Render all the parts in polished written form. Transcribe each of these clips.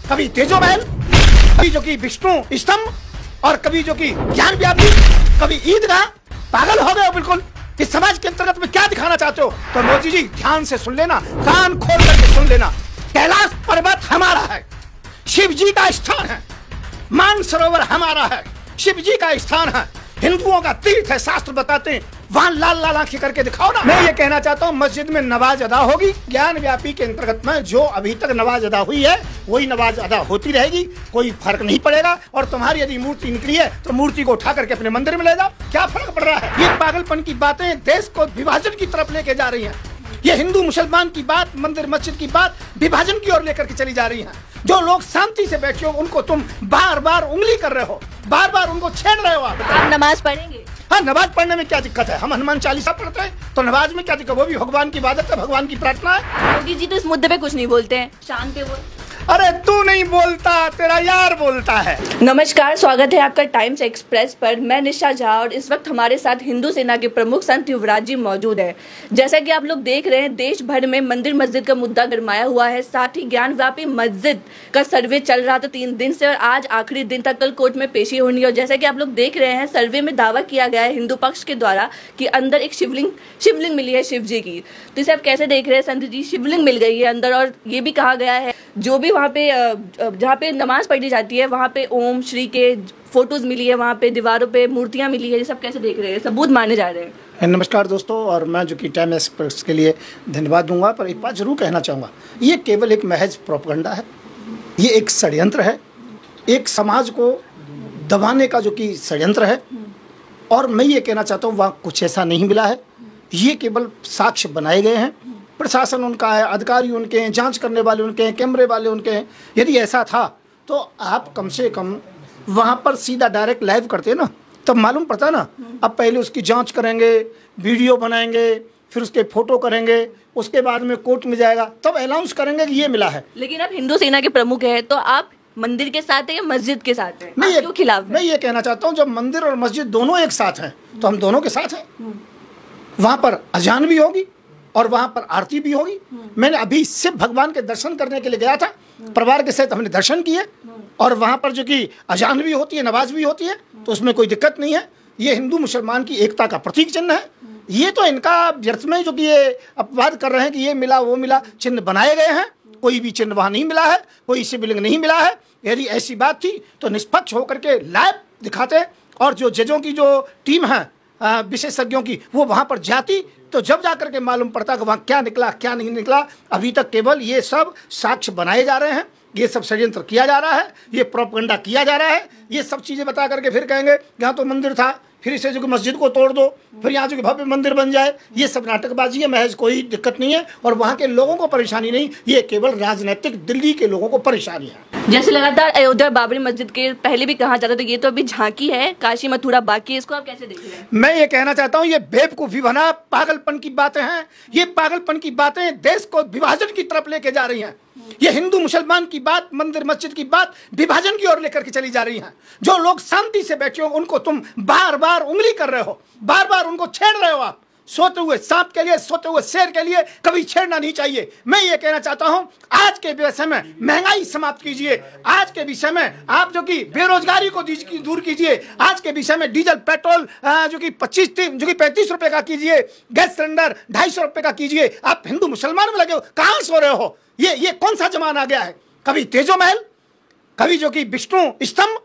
कभी तेजो महल, कभी जो कि विष्णु स्तंभ, और कभी जो कि ज्ञान व्यापी, कभी ईदगाह। पागल हो गए हो बिल्कुल। इस समाज के अंतर्गत में क्या दिखाना चाहते हो? तो मोदी जी ध्यान से सुन लेना, कान खोल करके सुन लेना। कैलाश पर्वत हमारा है, शिव जी का स्थान है। मानसरोवर हमारा है, शिव जी का स्थान है। हिंदुओं का तीर्थ है, शास्त्र बताते हैं। वहां लाल लाल आंखें करके दिखाओ ना। मैं ये कहना चाहता हूँ, मस्जिद में नमाज अदा होगी। ज्ञान व्यापी के अंतर्गत में जो अभी तक नमाज अदा हुई है वही नमाज अदा होती रहेगी, कोई फर्क नहीं पड़ेगा। और तुम्हारी यदि मूर्ति निकली है तो मूर्ति को उठा करके अपने मंदिर में ले जाओ, क्या फर्क पड़ रहा है? ये पागलपन की बातें देश को विभाजन की तरफ लेके जा रही हैं। ये हिंदू मुसलमान की बात, मंदिर मस्जिद की बात विभाजन की ओर लेकर के चली जा रही है। जो लोग शांति से बैठे हो उनको तुम बार बार उंगली कर रहे हो, बार बार उनको छेड़ रहे हो। आप नमाज पढ़ेंगे? हाँ, नमाज पढ़ने में क्या दिक्कत है? हम हनुमान चालीसा पढ़ते हैं तो नमाज में क्या दिक्कत? वो भी भगवान की इबादत है, भगवान की प्रार्थना है। योगी जी तो इस मुद्दे पे कुछ नहीं बोलते हैं, शांत है वो। अरे तू नहीं बोलता, तेरा यार बोलता है। नमस्कार, स्वागत है आपका टाइम्स एक्सप्रेस पर। मैं निशा झा और इस वक्त हमारे साथ हिंदू सेना के प्रमुख संत युवराज जी मौजूद है। जैसा कि आप लोग देख रहे हैं, देश भर में मंदिर मस्जिद का मुद्दा गरमाया हुआ है। साथ ही ज्ञान व्यापी मस्जिद का सर्वे चल रहा था 3 दिन से, और आज आखिरी दिन तक, कल कोर्ट में पेशी होनी है। और जैसा कि आप लोग देख रहे हैं, सर्वे में दावा किया गया है हिंदू पक्ष के द्वारा कि अंदर एक शिवलिंग मिली है शिव जी की। तो इसे आप कैसे देख रहे हैं संत जी? शिवलिंग मिल गई है अंदर, और ये भी कहा गया है जो भी वहाँ पे जहाँ पे नमाज पढ़ी जाती है वहाँ पे ओम श्री के फोटोज मिली है, वहाँ पे दीवारों पे मूर्तियाँ मिली है। ये सब कैसे देख रहे हैं? सबूत माने जा रहे हैं। नमस्कार दोस्तों, और मैं जो कि टाइम एक्सप्रेस के लिए धन्यवाद दूंगा, पर एक बात जरूर कहना चाहूँगा, ये केवल एक महज प्रोपेगेंडा है। ये एक षड्यंत्र है, एक समाज को दबाने का जो कि षड्यंत्र है। और मैं ये कहना चाहता हूँ, वहाँ कुछ ऐसा नहीं मिला है। ये केवल साक्ष्य बनाए गए हैं। प्रशासन उनका है, अधिकारी उनके हैं, जांच करने वाले उनके हैं, कैमरे वाले उनके हैं। यदि ऐसा था तो आप कम से कम वहाँ पर सीधा डायरेक्ट लाइव करते ना, तब मालूम पड़ता ना। अब पहले उसकी जांच करेंगे, वीडियो बनाएंगे, फिर उसके फोटो करेंगे, उसके बाद में कोर्ट में जाएगा, तब अनाउंस करेंगे कि ये मिला है। लेकिन आप हिंदू सेना के प्रमुख हैं, तो आप मंदिर के साथ है या मस्जिद के साथ है? मैं क्यों खिलाफ है? मैं ये कहना चाहता हूँ, जब मंदिर और मस्जिद दोनों एक साथ हैं तो हम दोनों के साथ हैं। वहाँ पर अजान भी होगी और वहाँ पर आरती भी होगी। मैंने अभी सिर्फ भगवान के दर्शन करने के लिए गया था, परिवार के साथ हमने दर्शन किए, और वहाँ पर जो कि अजान भी होती है, नमाज भी होती है, तो उसमें कोई दिक्कत नहीं है। ये हिंदू मुसलमान की एकता का प्रतीक चिन्ह है। ये तो इनका व्यर्थ में जो कि ये अपवाद कर रहे हैं कि ये मिला वो मिला, चिन्ह बनाए गए हैं। कोई भी चिन्ह वहाँ नहीं मिला है, कोई शिवलिंग नहीं मिला है। यदि ऐसी बात थी तो निष्पक्ष होकर के लाइव दिखाते, और जो जजों की जो टीम है विशेषज्ञों की, वो वहाँ पर जाती, तो जब जाकर के मालूम पड़ता कि वहाँ क्या निकला क्या नहीं निकला। अभी तक केवल ये सब साक्ष्य बनाए जा रहे हैं, ये सब षड्यंत्र किया जा रहा है, ये प्रोपेगेंडा किया जा रहा है। ये सब चीज़ें बता करके फिर कहेंगे यहाँ तो मंदिर था, फिर इसे जो कि मस्जिद को तोड़ दो, फिर यहाँ जो कि भव्य मंदिर बन जाए। ये सब नाटकबाजी है, महज कोई दिक्कत नहीं है। और वहाँ के लोगों को परेशानी नहीं, ये केवल राजनीतिक दिल्ली के लोगों को परेशानी है। जैसे लगातार अयोध्या बाबरी मस्जिद के पहले भी कहा जाता था, ये तो अभी झांकी है, काशी मथुरा बाकी है। इसको आप कैसे देख रहे हैं? मैं ये कहना चाहता हूँ, ये बेवकूफ़ी बना पागलपन की बातें हैं। ये पागलपन की बातें देश को विभाजन की तरफ लेके जा रही हैं। ये हिंदू मुसलमान की बात, मंदिर मस्जिद की बात विभाजन की ओर लेकर के चली जा रही हैं। जो लोग शांति से बैठे हो उनको तुम बार बार उंगली कर रहे हो, बार बार उनको छेड़ रहे हो। आप सोते हुए सांप के लिए, सोते हुए शेर के लिए कभी छेड़ना नहीं चाहिए। मैं ये कहना चाहता हूं, आज के विषय में महंगाई समाप्त कीजिए। आज के विषय में आप जो कि बेरोजगारी को दूर कीजिए। आज के विषय में डीजल पेट्रोल जो कि 35 रुपए का कीजिए, गैस सिलेंडर 250 रुपए का कीजिए। आप हिंदू मुसलमान में लगे हो, कहाँ सो रहे हो? ये कौन सा जमाना आ गया है? कभी तेजो महल, कभी जो कि विष्णु स्तंभ,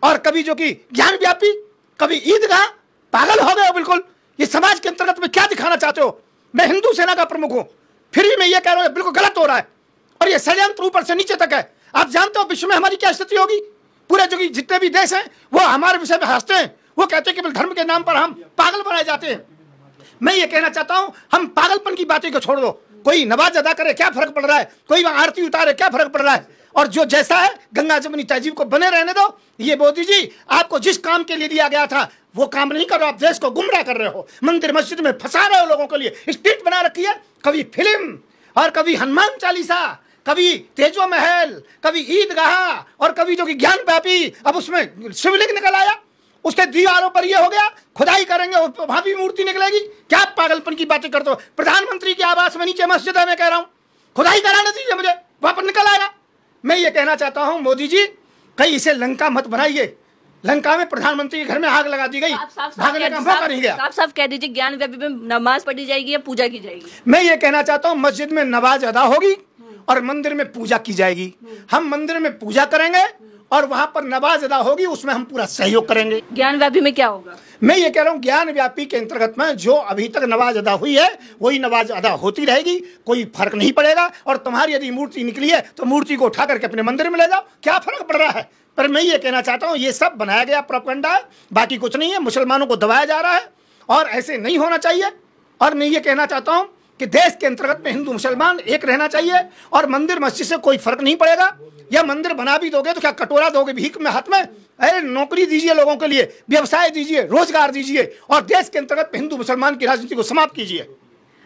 और कभी जो कि ज्ञान व्यापी, कभी ईदगाह। पागल हो गए हो बिल्कुल। ये समाज के अंतर्गत में क्या दिखाना चाहते हो? मैं हिंदू सेना का प्रमुख हूं, फिर भी मैं ये कह रहा हूं बिल्कुल गलत हो रहा है। और ये षड्यंत्र ऊपर से नीचे तक है। आप जानते हो विश्व में हमारी क्या स्थिति होगी? पूरे जो कि जितने भी देश हैं वो हमारे विषय में हंसते हैं। वो कहते हैं केवल धर्म के नाम पर हम पागल बनाए जाते हैं। मैं ये कहना चाहता हूं, हम पागलपन की बातें को छोड़ दो। कोई नमाज अदा करे, क्या फर्क पड़ रहा है? कोई वहां आरती उतारे, क्या फर्क पड़ रहा है? और जो जैसा है गंगा जमुनी तहजीब को बने रहने दो। ये मोदी जी, आपको जिस काम के लिए दिया गया था वो काम नहीं कर रहे हो। आप देश को गुमराह कर रहे हो, मंदिर मस्जिद में फंसा रहे हो लोगों के लिए। स्ट्रीट बना रखी है, कभी फिल्म और कभी हनुमान चालीसा, कभी तेजो महल, कभी ईदगाह, और कभी जो कि ज्ञान व्यापी। अब उसमें शिवलिंग निकल आया, उसके दीवारों पर ये हो गया, खुदाई करेंगे वहां भी मूर्ति निकलेगी। क्या पागलपन की बातें करते हो? प्रधानमंत्री के आवास में नीचे मस्जिद है, मैं कह रहा हूं खुदाई कराने दीजिए मुझे, वहां पर निकल आएगा। मैं ये कहना चाहता हूं मोदी जी, कहीं इसे लंका मत बनाइए। लंका में प्रधानमंत्री के घर में आग लगा दी गई, भागने का मौका नहीं गया। साफ कह दीजिए, ज्ञान व्यापी में नमाज पढ़ी जाएगी या पूजा की जाएगी? मैं ये कहना चाहता हूँ मस्जिद में नमाज अदा होगी और मंदिर में पूजा की जाएगी। हम मंदिर में पूजा करेंगे और वहां पर नमाज अदा होगी, उसमें हम पूरा सहयोग करेंगे। ज्ञान व्यापी में क्या होगा? मैं ये कह रहा हूँ ज्ञान व्यापी के अंतर्गत में जो अभी तक नमाज अदा हुई है वही नमाज अदा होती रहेगी, कोई फर्क नहीं पड़ेगा। और तुम्हारी यदि मूर्ति निकली है तो मूर्ति को उठा करके अपने मंदिर में ले जाओ, क्या फर्क पड़ रहा है? पर मैं ये कहना चाहता हूँ ये सब बनाया गया प्रोपेगेंडा है, बाकी कुछ नहीं है। मुसलमानों को दबाया जा रहा है और ऐसे नहीं होना चाहिए। और मैं ये कहना चाहता हूँ कि देश के अंतर्गत में हिंदू मुसलमान एक रहना चाहिए और मंदिर मस्जिद से कोई फर्क नहीं पड़ेगा। या मंदिर बना भी दोगे तो क्या कटोरा दोगे भीख में हाथ में? अरे नौकरी दीजिए लोगों के लिए, व्यवसाय दीजिए, रोजगार दीजिए और देश के अंतर्गत में हिंदू मुसलमान की राजनीति को समाप्त कीजिए।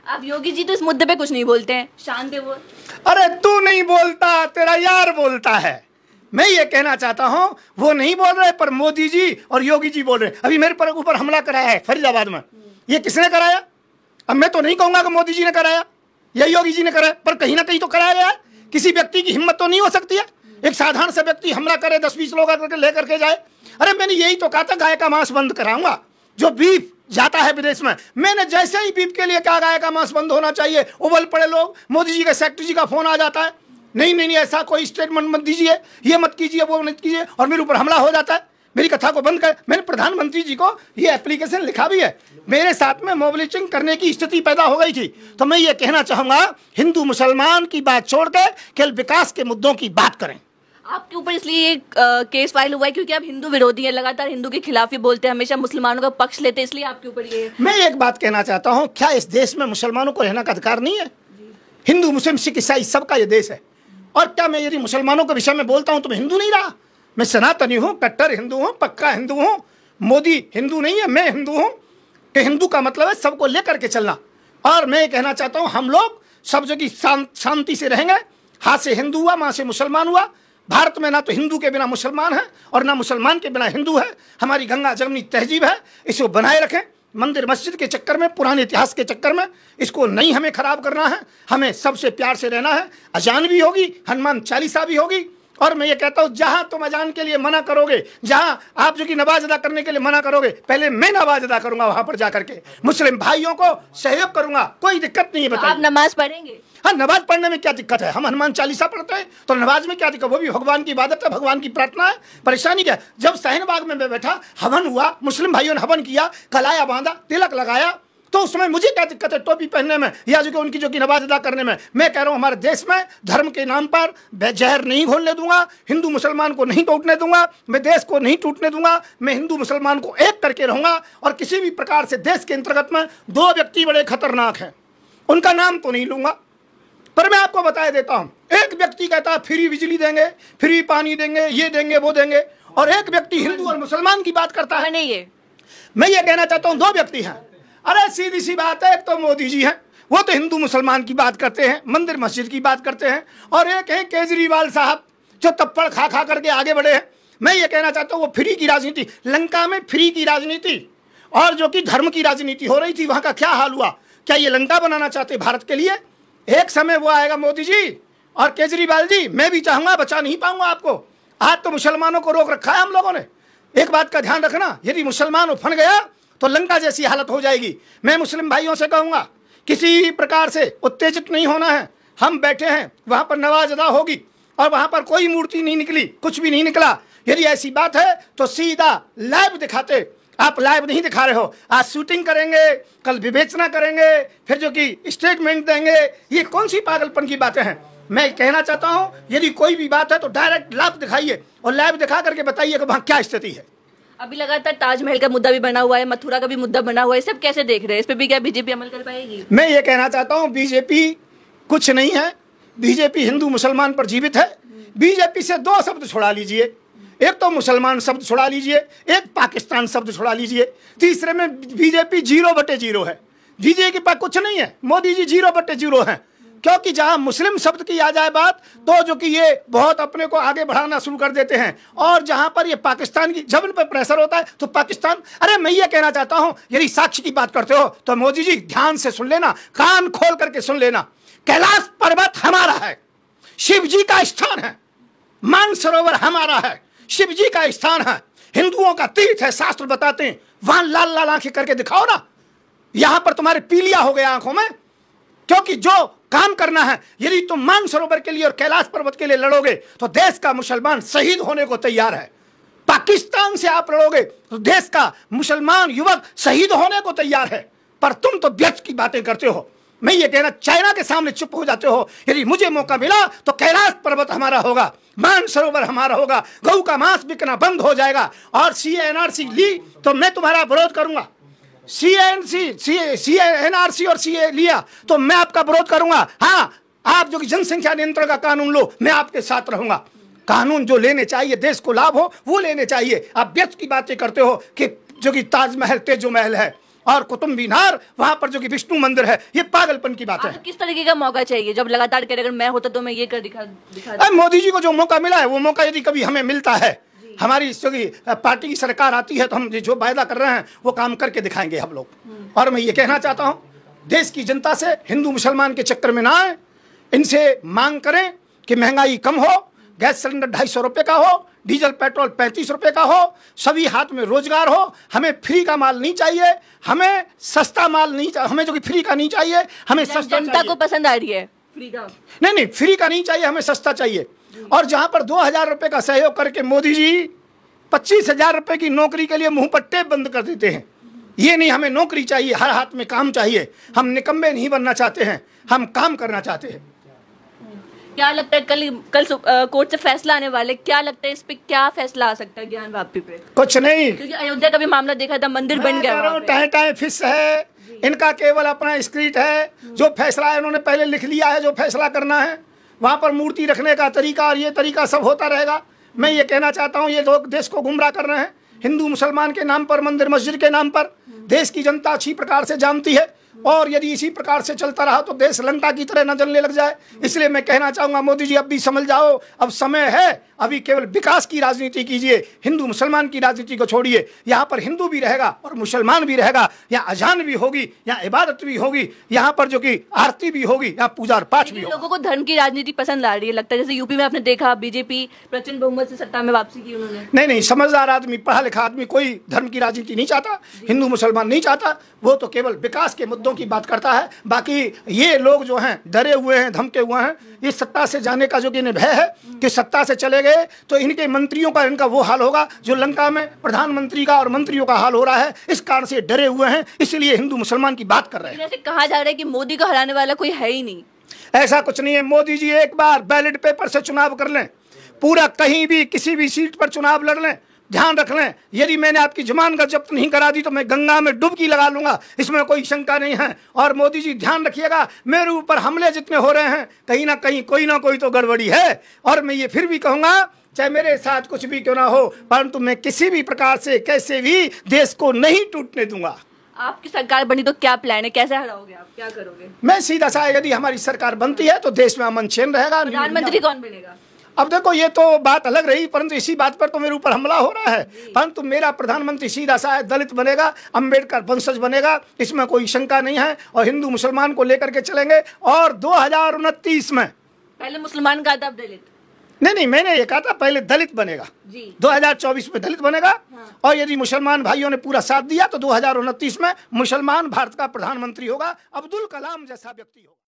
अब योगी जी तो इस मुद्दे पे कुछ नहीं बोलते हैं, शांत है वो। अरे तू नहीं बोलता, तेरा यार बोलता है। मैं ये कहना चाहता हूं वो नहीं बोल रहे, पर मोदी जी और योगी जी बोल रहे। अभी मेरे पर ऊपर हमला कराया है फरीदाबाद में, ये किसने कराया? अब मैं तो नहीं कहूंगा कि मोदी जी ने कराया या योगी जी ने कराया, पर कहीं ना कहीं तो कराया गया है। किसी व्यक्ति की हिम्मत तो नहीं हो सकती है एक साधारण से व्यक्ति हमला करे, 10-20 लोग लेकर के जाए। अरे मैंने यही तो कहा था गाय का मांस बंद कराऊंगा, जो बीफ जाता है विदेश में। मैंने जैसे ही बीफ के लिए कहा गाय का मांस बंद होना चाहिए, उबल पड़े लोग, मोदी जी के सेक्रेटरी जी का फोन आ जाता है, नहीं ऐसा कोई स्टेटमेंट मत दीजिए, ये मत कीजिए, वो मत कीजिए, और मेरे ऊपर हमला हो जाता है। मेरी कथा को बंद कर। मैंने प्रधानमंत्री जी को ये एप्लीकेशन लिखा भी है, मेरे साथ में मोबिलाइजेशन करने की स्थिति पैदा हो गई थी। तो मैं ये कहना चाहूंगा हिंदू मुसलमान की बात छोड़ के केवल विकास के मुद्दों की बात करें। आपके ऊपर इसलिए केस फाइल हुआ है क्योंकि आप हिंदू विरोधी हैं, लगातार हिंदू के खिलाफ ही बोलते हैं, हमेशा मुसलमानों का पक्ष लेते हैं, इसलिए आपके ऊपर ये। मैं एक बात कहना चाहता हूँ, क्या इस देश में मुसलमानों को रहने का अधिकार नहीं है? हिंदू मुस्लिम सिख ईसाई सबका ये देश है। और क्या मैं यदि मुसलमानों के विषय में बोलता हूँ तो मैं हिंदू नहीं रहा? मैं सनातनी हूँ, कट्टर हिंदू हूँ, पक्का हिंदू हूँ। मोदी हिंदू नहीं है, मैं हिंदू हूँ। कि हिंदू का मतलब है सबको लेकर के चलना। और मैं ये कहना चाहता हूँ हम लोग सब जगह शांति से रहेंगे। हाथ से हिंदू हुआ, माँ से मुसलमान हुआ। भारत में ना तो हिंदू के बिना मुसलमान है और ना मुसलमान के बिना हिंदू है। हमारी गंगा जमनी तहजीब है, इसको बनाए रखें। मंदिर मस्जिद के चक्कर में, पुराने इतिहास के चक्कर में इसको नहीं हमें खराब करना है। हमें सबसे प्यार से रहना है। अजान भी होगी, हनुमान चालीसा भी होगी। और मैं ये कहता हूँ जहां तुम अजान के लिए मना करोगे, जहां आप जो कि नमाज अदा करने के लिए मना करोगे, पहले मैं नमाज अदा करूंगा वहां पर जाकर के, मुस्लिम भाइयों को सहयोग करूंगा, कोई दिक्कत नहीं है। बताइए, आप नमाज पढ़ेंगे? हाँ, नमाज पढ़ने में क्या दिक्कत है? हम हनुमान चालीसा पढ़ते हैं तो नमाज में क्या दिक्कत? वो भी भगवान की इबादत है, भगवान की प्रार्थना है। परेशानी क्या? जब शाहीन-बाग में मैं बैठा, हवन हुआ, मुस्लिम भाइयों ने हवन किया, कलाया बांधा, तिलक लगाया, तो उसमें मुझे क्या दिक्कत है टोपी पहनने में या जो कि उनकी जो कि नमाज अदा करने में? मैं कह रहा हूँ हमारे देश में धर्म के नाम पर जहर नहीं घोलने दूंगा, हिंदू मुसलमान को नहीं टूटने दूंगा, मैं देश को नहीं टूटने दूंगा। मैं हिंदू मुसलमान को एक करके रहूंगा। और किसी भी प्रकार से देश के अंतर्गत में दो व्यक्ति बड़े खतरनाक हैं, उनका नाम तो नहीं लूंगा, पर मैं आपको बता देता हूँ। एक व्यक्ति कहता है फ्री बिजली देंगे, फ्री पानी देंगे, ये देंगे, वो देंगे, और एक व्यक्ति हिंदू और मुसलमान की बात करता है। नहीं, ये मैं ये कहना चाहता हूँ दो व्यक्ति हैं। अरे सीधी सी बात है, एक तो मोदी जी हैं, वो तो हिंदू मुसलमान की बात करते हैं, मंदिर मस्जिद की बात करते हैं, और एक है केजरीवाल साहब जो तप्पड़ खा खा करके आगे बढ़े हैं। मैं ये कहना चाहता हूँ वो फ्री की राजनीति, लंका में फ्री की राजनीति और जो कि धर्म की राजनीति हो रही थी, वहाँ का क्या हाल हुआ? क्या ये लंका बनाना चाहते भारत के लिए? एक समय वो आएगा मोदी जी और केजरीवाल जी, मैं भी चाहूँगा, बचा नहीं पाऊंगा आपको। आज तो मुसलमानों को रोक रखा है हम लोगों ने। एक बात का ध्यान रखना, यदि मुसलमान उफन गया तो लंका जैसी हालत हो जाएगी। मैं मुस्लिम भाइयों से कहूँगा किसी प्रकार से उत्तेजित नहीं होना है। हम बैठे हैं, वहाँ पर नमाज अदा होगी और वहाँ पर कोई मूर्ति नहीं निकली, कुछ भी नहीं निकला। यदि ऐसी बात है तो सीधा लाइव दिखाते। आप लाइव नहीं दिखा रहे हो, आज शूटिंग करेंगे, कल विवेचना करेंगे, फिर जो कि स्टेटमेंट देंगे। ये कौन सी पागलपन की बातें हैं? मैं कहना चाहता हूँ यदि कोई भी बात है तो डायरेक्ट लाइव दिखाइए और लाइव दिखा करके बताइए कि वहाँ क्या स्थिति है। अभी लगातार ताजमहल का मुद्दा भी बना हुआ है, मथुरा का भी मुद्दा बना हुआ है, सब कैसे देख रहे हैं? इस पे भी क्या बीजेपी अमल कर पाएगी? मैं ये कहना चाहता हूँ बीजेपी कुछ नहीं है। बीजेपी हिंदू मुसलमान पर जीवित है। बीजेपी से दो शब्द छुड़ा लीजिए, एक तो मुसलमान शब्द छुड़ा लीजिए, एक पाकिस्तान शब्द छुड़ा लीजिए, तीसरे में बीजेपी 0/0 है। बीजेपी के पास कुछ नहीं है, मोदी जी 0/0 है। क्योंकि जहां मुस्लिम शब्द की आ जाए बात तो जो कि ये बहुत अपने को आगे बढ़ाना शुरू कर देते हैं, और जहां पर ये पाकिस्तान की जब इन पर प्रेशर होता है तो पाकिस्तान। अरे मैं ये कहना चाहता हूं यदि साक्ष्य की बात करते हो तो मोदी जी ध्यान से सुन लेना, कान खोल करके सुन लेना। कैलाश पर्वत हमारा है, शिव जी का स्थान है, मानसरोवर हमारा है, शिव जी का स्थान है, हिंदुओं का तीर्थ है, शास्त्र बताते हैं। वहां लाल लाल आंखें करके दिखाओ ना। यहां पर तुम्हारे पीलिया हो गया आंखों में, क्योंकि जो काम करना है, यदि तुम मानसरोवर के लिए और कैलाश पर्वत के लिए लड़ोगे तो देश का मुसलमान शहीद होने को तैयार है। पाकिस्तान से आप लड़ोगे तो देश का मुसलमान युवक शहीद होने को तैयार है। पर तुम तो व्यर्थ की बातें करते हो। मैं ये कहना, चाइना के सामने चुप हो जाते हो। यदि मुझे मौका मिला तो कैलाश पर्वत हमारा होगा, मानसरोवर हमारा होगा, गऊ का मांस बिकना बंद हो जाएगा। और CA-NRC ली तो मैं तुम्हारा विरोध करूंगा। CA-NRC और CA लिया तो मैं आपका विरोध करूंगा। हाँ, आप जो कि जनसंख्या नियंत्रण का कानून लो, मैं आपके साथ रहूंगा। कानून जो लेने चाहिए, देश को लाभ हो, वो लेने चाहिए। आप व्यर्थ की बातें करते हो कि जो कि ताजमहल तेजो महल है और कुतुब मीनार वहां पर जो कि विष्णु मंदिर है, ये पागलपन की बात है। किस तरीके का मौका चाहिए जब लगातार कह रहे अगर मैं होता तो मैं ये कर दिखा मोदी जी को जो मौका मिला है, वो मौका यदि कभी हमें मिलता है, हमारी जो कि पार्टी की सरकार आती है, तो हम जो वायदा कर रहे हैं वो काम करके दिखाएंगे हम लोग। और मैं ये कहना चाहता हूं, देश की जनता से हिंदू मुसलमान के चक्कर में ना आए। इनसे मांग करें कि महंगाई कम हो, गैस सिलेंडर 250 रुपये का हो, डीजल पेट्रोल 35 रुपये का हो, सभी हाथ में रोजगार हो। हमें फ्री का माल नहीं चाहिए, हमें सस्ता माल नहीं चाहिए, हमें जो कि फ्री का नहीं चाहिए, हमें सस्ता जनता को पसंद आ रही है फ्री का। नहीं, फ्री का नहीं चाहिए, हमें सस्ता चाहिए। और जहां पर 2000 रुपये का सहयोग करके मोदी जी 25,000 रुपये की नौकरी के लिए मुंह पर टेप बंद कर देते हैं। ये नहीं, हमें नौकरी चाहिए, हर हाथ में काम चाहिए। हम निकम्मे नहीं बनना चाहते हैं, हम काम करना चाहते हैं। क्या लगता है कल कोर्ट से फैसला आने वाले, क्या लगता है इस पे क्या फैसला आ सकता है ज्ञान वापी पे? कुछ नहीं, क्योंकि अयोध्या का भी मामला देखा था, मंदिर बन गया। टाइम फिक्स है, इनका केवल अपना स्क्रिप्ट है। जो फैसला है उन्होंने पहले लिख लिया है, जो फैसला करना है। वहां पर मूर्ति रखने का तरीका और ये तरीका सब होता रहेगा। मैं ये कहना चाहता हूँ, ये लोग देश को गुमराह कर रहे हैं। हिंदू मुसलमान के नाम पर, मंदिर मस्जिद के नाम पर देश की जनता अच्छी प्रकार से जानती है। और यदि इसी प्रकार से चलता रहा तो देश लंका की तरह न जलने लग जाए। इसलिए मैं कहना चाहूंगा, मोदी जी अब भी समझ जाओ, अब समय है। अभी केवल विकास की राजनीति कीजिए, हिंदू मुसलमान की राजनीति को छोड़िए। यहाँ पर हिंदू भी रहेगा और मुसलमान भी रहेगा, यहाँ अजान भी होगी, यहाँ इबादत भी होगी, यहाँ पर जो कि आरती भी होगी, यहाँ पूजा पाठ भी होगा। लोगों को धर्म की राजनीति पसंद आ रही है लगता है। जैसे यूपी में आपने देखा, बीजेपी प्रचंड बहुमत से सत्ता में वापसी की उन्होंने। नहीं, समझदार आदमी, पढ़ा लिखा आदमी कोई धर्म की राजनीति नहीं चाहता, हिंदू मुसलमान नहीं चाहता। वो तो केवल विकास के मुद्दों की बात करता है। बाकी ये लोग जो हैं डरे हुए हैं, धमके हुए हैं। इस सत्ता से जाने का जो कि इन्हें भय है कि सत्ता से चले गए तो इनके मंत्रियों का, इनका वो हाल होगा जो लंका में प्रधानमंत्री का और मंत्रियों का हाल हो रहा है। इस कारण से डरे हुए हैं, इसलिए हिंदू मुसलमान की बात कर रहे हैं। जैसे कहा जा रहा है कि मोदी को हराने वाला कोई है ही नहीं। ऐसा कुछ नहीं है। मोदी जी एक बार बैलेट पेपर से चुनाव कर लें, पूरा कहीं भी किसी भी सीट पर चुनाव लड़ लें। ध्यान रख लें, यदि मैंने आपकी जमानत जब्त नहीं करा दी तो मैं गंगा में डुबकी लगा लूंगा, इसमें कोई शंका नहीं है। और मोदी जी ध्यान रखिएगा, मेरे ऊपर हमले जितने हो रहे हैं, कहीं ना कहीं कोई ना कोई तो गड़बड़ी है। और मैं ये फिर भी कहूंगा, चाहे मेरे साथ कुछ भी क्यों ना हो, परंतु मैं किसी भी प्रकार से कैसे भी देश को नहीं टूटने दूंगा। आपकी सरकार बनी तो क्या प्लान है, कैसे हराओगे आप, क्या करोगे? मैं सीधा सा, यदि हमारी सरकार बनती है तो देश में अमन चैन रहेगा। प्रधानमंत्री कौन बनेगा? अब देखो, ये तो बात अलग रही, परंतु इसी बात पर तो मेरे ऊपर हमला हो रहा है। परंतु मेरा प्रधानमंत्री सीधा सा है, दलित बनेगा, अंबेडकर वंशज बनेगा, इसमें कोई शंका नहीं है। और हिंदू मुसलमान को लेकर के चलेंगे। और 2029 में पहले मुसलमान का था, अब दलित। नहीं, मैंने ये कहा था पहले दलित बनेगा जी। 2024 में दलित बनेगा। हाँ। और यदि मुसलमान भाइयों ने पूरा साथ दिया तो 2029 में मुसलमान भारत का प्रधानमंत्री होगा, अब्दुल कलाम जैसा व्यक्ति होगा।